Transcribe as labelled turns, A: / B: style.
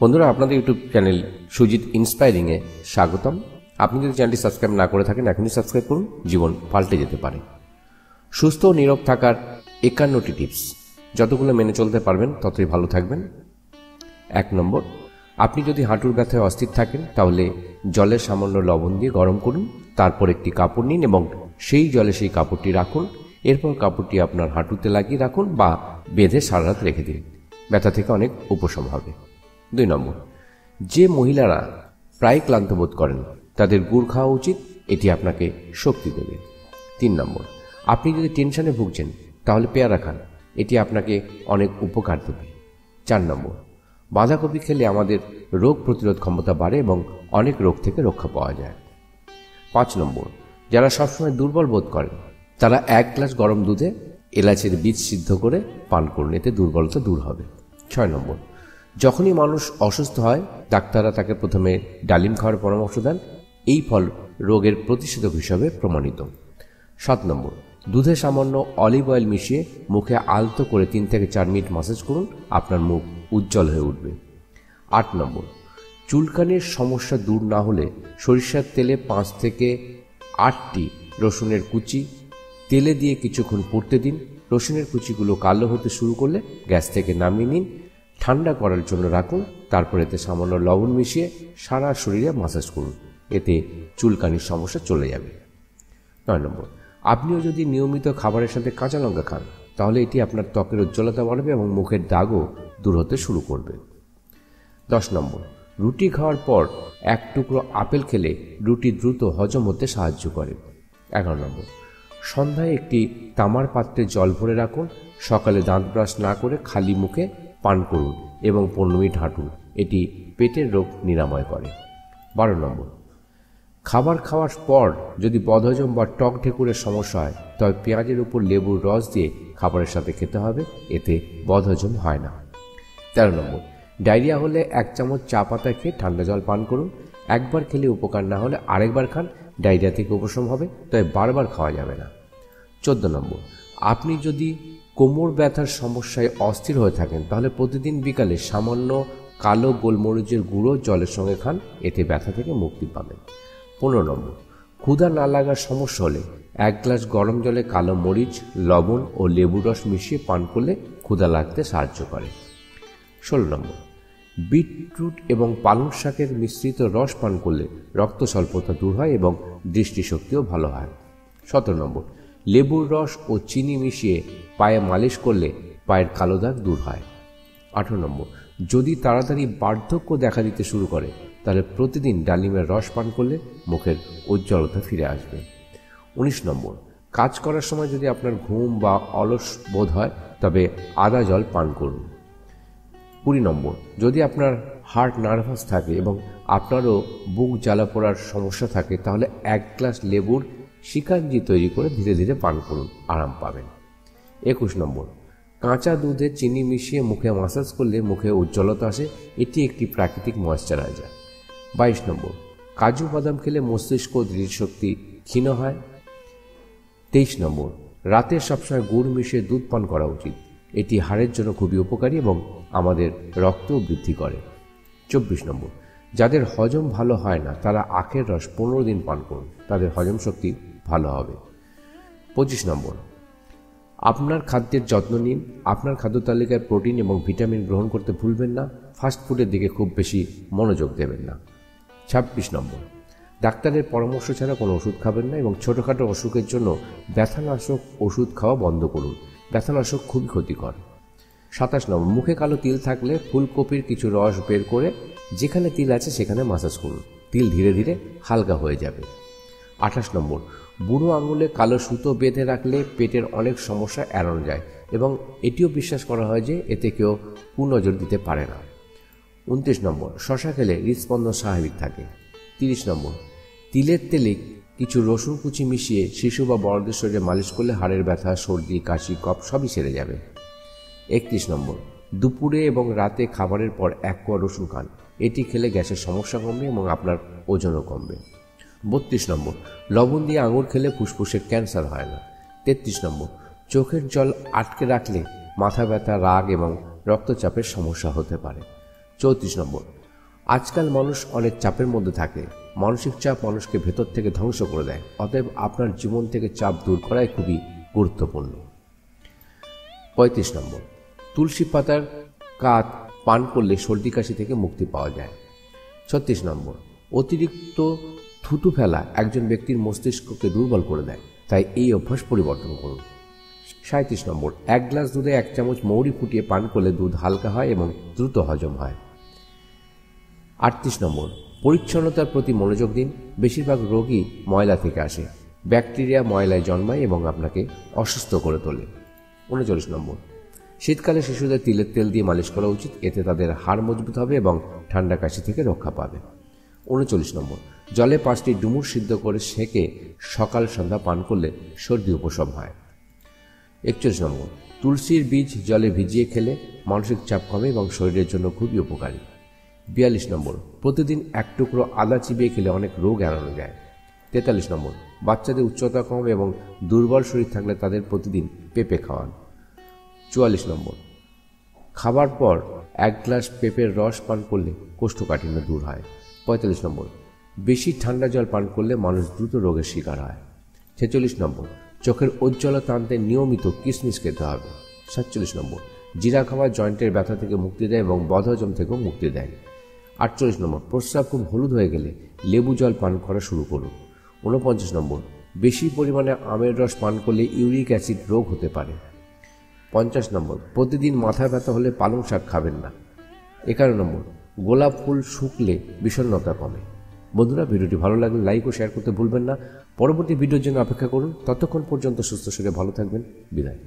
A: বন্ধুরা, আপনাদের YouTube channel Sujit ইন্সপায়ারিংয়ে স্বাগতম। আপনি যদি চ্যানেলটি সাবস্ক্রাইব না করে থাকেন, এখনই সাবস্ক্রাইব করুন, জীবন পাল্টে যেতে পারে। সুস্থ ও নীরব থাকার 51টি টিপস, যতগুলো মেনে চলতে পারবেন ততই ভালো থাকবেন। 1 নম্বর, আপনি যদি হাঁটুর ব্যথায় অস্থির থাকেন তাহলে জলে সামান্য লবণ দিয়ে গরম করুন, তারপর একটি কাপড় নিন এবং সেই জলে সেই কাপড়টি রাখুন। এরপর কাপড়টি আপনার হাঁটুতে লাগিয়ে রাখুন বা বেঁধে সারা রাত রেখে দিন, ব্যথা থেকে অনেক উপশম হবে। 2 নম্বর, যে মহিলারা প্রায় ক্লান্ত বোধ করেন তাদের গুড় খাওয়া উচিত, এটি আপনাকে শক্তি দেবে। 3 নম্বর, আপনি যদি টেনশনে ভুগছেন তাহলে পেয়ারা খান, এটি আপনাকে অনেক উপকার দেবে। 4 নম্বর, বাঁধাকপি খেলে আমাদের রোগ প্রতিরোধ ক্ষমতা বাড়ে এবং অনেক রোগ থেকে রক্ষা পাওয়া যায়। 5 নম্বর, যারা সবসময় দুর্বল বোধ করেন তারা 1 গ্লাস গরম দুধে এলাচের বীজ সিদ্ধ করে পান করুন, এতে দুর্বলতা দূর হবে। 6 নম্বর, যখনই মানুষ অসুস্থ হয় ডাক্তাররা তাকে প্রথমে ডালিম খাওয়ার পরামর্শ দেন, এই ফল রোগের প্রতিষেধক হিসাবে প্রমাণিত। 7 নম্বর, দুধে সামান্য অলিভ অয়েল মিশিয়ে মুখে আলতো করে 3 থেকে 4 মিনিট ম্যাসাজ করুন, আপনার মুখ উজ্জ্বল হয়ে উঠবে। 8 নম্বর, চুলকানির সমস্যা দূর না হলে সরিষার তেলে 5 থেকে 8টি রসুনের কুচি তেলে দিয়ে কিছুক্ষণ পুড়তে দিন। রসুনের কুচিগুলো কালো হতে শুরু করলে গ্যাস থেকে নামিয়ে নিন, ঠান্ডা করার জন্য রাখুন, তারপর এতে সামান্য লবণ মিশিয়ে সারা শরীরে ম্যাসাজ করুন, এতে চুলকানির সমস্যা চলে যাবে। 9 নম্বর, আপনিও যদি নিয়মিত খাবারের সাথে কাঁচা লঙ্কা খান তাহলে এটি আপনার ত্বকের উজ্জ্বলতা বাড়াবে এবং মুখের দাগও দূর হতে শুরু করবে। 10 নম্বর, রুটি খাওয়ার পর 1 টুকরো আপেল খেলে রুটি দ্রুত হজম হতে সাহায্য করে। 11 নম্বর, সন্ধ্যায় একটি তামার পাত্রে জল ভরে রাখুন, সকালে দাঁত ব্রাশ না করে খালি মুখে পান করুন এবং 15 মিনিট হাঁটুন, এটি পেটের রোগ নিরাময় করে। 12 নম্বর, খাবার খাওয়ার পর যদি বদহজম বা টক ঢেকুরের সমস্যা হয় তবে পেঁয়াজের উপর লেবুর রস দিয়ে খাবারের সাথে খেতে হবে, এতে বদহজম হয় না। 13 নম্বর, ডায়রিয়া হলে 1 চামচ চা পাতা খেয়ে ঠান্ডা জল পান করুন, একবার খেলে উপকার না হলে আরেকবার খান, ডায়রিয়া থেকে উপশম হবে, তবে বারবার খাওয়া যাবে না। 14 নম্বর, আপনি যদি কোমর ব্যথার সমস্যায় অস্থির হয়ে থাকেন তাহলে প্রতিদিন বিকালে সামান্য কালো গোলমরিচের গুঁড়ো জলের সঙ্গে খান, এতে ব্যথা থেকে মুক্তি পাবেন। 15 নম্বর, ক্ষুধা না লাগার সমস্যা হলে 1 গ্লাস গরম জলে কালো মরিচ, লবণ ও লেবুর রস মিশিয়ে পান করলে ক্ষুধা লাগতে সাহায্য করে। 16 নম্বর, বিটরুট এবং পালং শাকের মিশ্রিত রস পান করলে রক্ত স্বল্পতা দূর হয় এবং দৃষ্টিশক্তিও ভালো হয়। 17 নম্বর, লেবুর রস ও চিনি মিশিয়ে পায়ে মালিশ করলে পায়ের কালো দাগ দূর হয়। 18 নম্বর, যদি তাড়াতাড়ি বার্ধক্য দেখা দিতে শুরু করে তাহলে প্রতিদিন ডালিমের রস পান করলে মুখের উজ্জ্বলতা ফিরে আসবে। 19 নম্বর, কাজ করার সময় যদি আপনার ঘুম বা অলস বোধ হয় তবে আদা জল পান করুন। 20 নম্বর, যদি আপনার হার্ট নার্ভাস থাকে এবং আপনারও বুক জ্বালা পোড়ার সমস্যা থাকে তাহলে 1 গ্লাস লেবুর শিকাঞ্জি তৈরি করে ধীরে ধীরে পান করুন, আরাম পাবেন। 21 নম্বর, কাঁচা দুধে চিনি মিশিয়ে মুখে ম্যাসাজ করলে মুখে উজ্জ্বলতা আসে, এটি একটি প্রাকৃতিক ময়েশ্চারাইজার। 22 নম্বর, কাজু বাদাম খেলে মস্তিষ্ক দৃষ্টিশক্তি ক্ষীণ হয়। 23 নম্বর, রাতে সবসময় গুড় মিশিয়ে দুধ পান করা উচিত, এটি হাড়ের জন্য খুবই উপকারী এবং আমাদের রক্তও বৃদ্ধি করে। 24 নম্বর, যাদের হজম ভালো হয় না তারা আখের রস 15 দিন পান করুন, তাদের হজম শক্তি ভালো হবে। 25 নম্বর, আপনার খাদ্যের যত্ন নিন, আপনার খাদ্য তালিকায় প্রোটিন এবং ভিটামিন গ্রহণ করতে ভুলবেন না, ফাস্ট ফুডের দিকে খুব বেশি মনোযোগ দেবেন না। 26 নম্বর, ডাক্তারের পরামর্শ ছাড়া কোনো ওষুধ খাবেন না এবং ছোটোখাটো অসুখের জন্য ব্যথানাশক ওষুধ খাওয়া বন্ধ করুন, ব্যথানাশক খুবই ক্ষতিকর। 27 নম্বর, মুখে কালো তিল থাকলে ফুলকপির কিছু রস বের করে যেখানে তিল আছে সেখানে ম্যাসাজ করুন, তিল ধীরে ধীরে হালকা হয়ে যাবে। 28 নম্বর, বুড়ো আঙুলে কালো সুতো বেঁধে রাখলে পেটের অনেক সমস্যা এড়ানো যায় এবং এটিও বিশ্বাস করা হয় যে এতে কেউ কুনজর দিতে পারে না। 29 নম্বর, শশা খেলে হৃদস্পন্দন স্বাভাবিক থাকে। 30 নম্বর, তিলের তেলে কিছু রসুন কুচি মিশিয়ে শিশু বা বড়দের শরীরে মালিশ করলে হাড়ের ব্যথা, সর্দি, কাশি, কফ সবই সেরে যাবে। 31 নম্বর, দুপুরে এবং রাতে খাবারের পর 1 কোয়া রসুন খান, এটি খেলে গ্যাসের সমস্যা কমবে এবং আপনার ওজনও কমবে। 32 নম্বর, লবণ দিয়ে আঙুর খেলে ফুসফুসের ক্যান্সার হয় না। 33 নম্বর, চোখের জল আটকে রাখলে মাথা ব্যথা, রাগ এবং রক্তচাপের সমস্যা হতে পারে। 34 নম্বর, আজকাল মানুষ অনেক চাপের মধ্যে থাকে। মানসিক চাপ মানুষকে ভেতর থেকে ধ্বংস করে দেয়। অতএব আপনার জীবন থেকে চাপ দূর করাই খুবই গুরুত্বপূর্ণ। 35 নম্বর, তুলসী পাতার কাঠ পান করলে সর্দি কাশি থেকে মুক্তি পাওয়া যায়। 36 নম্বর, অতিরিক্ত থুতু ফেলা একজন ব্যক্তির মস্তিষ্ককে দুর্বল করে দেয়, তাই এই অভ্যাস পরিবর্তন করুন। 37 নম্বর, 1 গ্লাস দুধে 1 চামচ মৌরি ফুটিয়ে পান করলে দুধ হালকা হয় এবং দ্রুত হজম হয়। 38 নম্বর, পরিচ্ছন্নতার প্রতি মনোযোগ দিন। বেশিরভাগ রোগই ময়লা থেকে আসে। ব্যাকটেরিয়া ময়লায় জন্মায় এবং আপনাকে অসুস্থ করে তোলে। 39 নম্বর, শীতকালে শিশুদের তিলের তেল দিয়ে মালিশ করা উচিত। এতে তাদের হাড় মজবুত হবে এবং ঠান্ডা কাশি থেকে রক্ষা পাবে। 39 নম্বর, জলে 5টি ডুমুর সিদ্ধ করে সেঁকে সকাল সন্ধ্যা পান করলে সর্দি উপশম হয়। 41 নম্বর, তুলসীর বীজ জলে ভিজিয়ে খেলে মানসিক চাপ কমে এবং শরীরের জন্য খুবই উপকারী। 42 নম্বর, প্রতিদিন 1 টুকরো আদা চিবিয়ে খেলে অনেক রোগ এড়ানো যায়। 43 নম্বর, বাচ্চাদের উচ্চতা কম এবং দুর্বল শরীর থাকলে তাদের প্রতিদিন পেঁপে খাওয়ান। 44 নম্বর, খাবার পর 1 গ্লাস পেঁপের রস পান করলে কোষ্ঠকাঠিন্য দূর হয়। 45 নম্বর, বেশি ঠান্ডা জল পান করলে মানুষ দ্রুত রোগের শিকার হয়। 46 নম্বর, চোখের উজ্জ্বলতা আনতে নিয়মিত কিশমিশ খেতে হবে। 47 নম্বর, জিরা খাওয়া জয়েন্টের ব্যথা থেকে মুক্তি দেয় এবং বদহজম থেকেও মুক্তি দেয়। 48 নম্বর, প্রস্রাব খুব হলুদ হয়ে গেলে লেবু জল পান করা শুরু করুন। 49 নম্বর, বেশি পরিমাণে আমের রস পান করলে ইউরিক অ্যাসিড রোগ হতে পারে। 50 নম্বর, প্রতিদিন মাথা ব্যথা হলে পালং শাক খাবেন না। 51 নম্বর, গোলাপ ফুল শুকলে বিষণ্ণতা কমে। বন্ধুরা, ভিডিওটি ভালো লাগলে লাইক ও শেয়ার করতে ভুলবেন না। পরবর্তী ভিডিওর জন্য অপেক্ষা করুন। ততক্ষণ পর্যন্ত সুস্থ শরীরে ভালো থাকবেন। বিদায়।